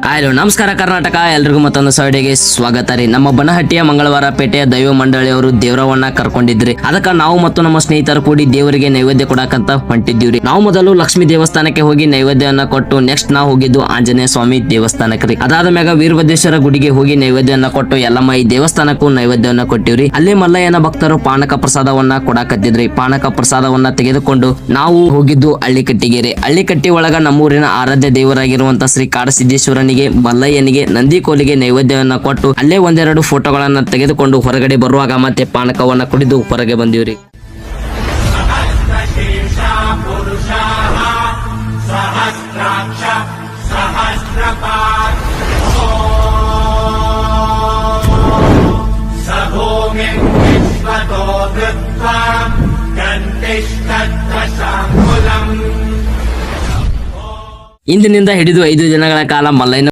Hello ನಮಸ್ಕಾರ ಕರ್ನಾಟಕ, ಎಲ್ರಿಗೂ ಮತ್ತೊಂದು ಸೈಡಿಗೆ ಸ್ವಾಗತ ರೀ. ನಮ್ಮ ಬನಹಟ್ಟಿಯ ಮಂಗಳವಾರ ಪೇಟೆಯ ದೈವ ಮಂಡಳಿಯವರು ದೇವರವನ್ನ ಕರ್ಕೊಂಡಿದ್ರಿ. ಅದಕ್ಕ ನಾವು ಮತ್ತು ನಮ್ಮ ಸ್ನೇಹಿತರು ಕೂಡಿ ದೇವರಿಗೆ ನೈವೇದ್ಯ ಕೊಡಕಂತ ಹೊಂಟಿದ್ದೀವ್ರಿ. ನಾವು ಮೊದಲು ಲಕ್ಷ್ಮೀ ದೇವಸ್ಥಾನಕ್ಕೆ ಹೋಗಿ ನೈವೇದ್ಯವನ್ನ ಕೊಟ್ಟು ನೆಕ್ಸ್ಟ್ ನಾವು ಹೋಗಿದ್ದು ಆಂಜನೇಯ ಸ್ವಾಮಿ ದೇವಸ್ಥಾನಕ್ಕೆ ರೀ. ಅದಾದ ಮ್ಯಾಗ ವೀರಭದ್ರೇಶ್ವರ ಗುಡಿಗೆ ಹೋಗಿ ನೈವೇದ್ಯವನ್ನ ಕೊಟ್ಟು ಎಲ್ಲಮ್ಮ ಈ ದೇವಸ್ಥಾನಕ್ಕೂ ನೈವೇದ್ಯವನ್ನ ಕೊಟ್ಟಿವ್ರಿ. ಅಲ್ಲಿ ಮಲ್ಲಯ್ಯನ ಭಕ್ತರು ಪಾನಕ ಪ್ರಸಾದವನ್ನ ಕೊಡಾಕತ್ತಿದ್ರಿ. ಪಾನಕ ಪ್ರಸಾದವನ್ನ ತೆಗೆದುಕೊಂಡು ನಾವು ಹೋಗಿದ್ದು ಹಳ್ಳಿಕಟ್ಟಿಗೆ ರೀ. ಹಳ್ಳಿಕಟ್ಟಿ ಒಳಗ ನಮ್ಮೂರಿನ ಆರಾಧ್ಯ ದೇವರಾಗಿರುವಂತ ಶ್ರೀ ಕಾಡಸಿದ್ದೇಶ್ವರನಿಗೆ ಮಲ್ಲಯ್ಯನಿಗೆ ನಂದಿ ಕೋಲಿಗೆ ನೈವೇದ್ಯವನ್ನ ಕೊಟ್ಟು ಅಲ್ಲೇ ಒಂದೆರಡು ಫೋಟೋಗಳನ್ನ ತೆಗೆದುಕೊಂಡು ಹೊರಗಡೆ ಬರುವಾಗ ಮತ್ತೆ ಪಾನಕವನ್ನ ಕುಡಿದು ಹೊರಗೆ ಬಂದಿವ್ರಿ. ಇಂದಿನಿಂದ ಹಿಡಿದು 5 ದಿನಗಳ ಕಾಲ ಮಲ್ಲಯ್ಯನ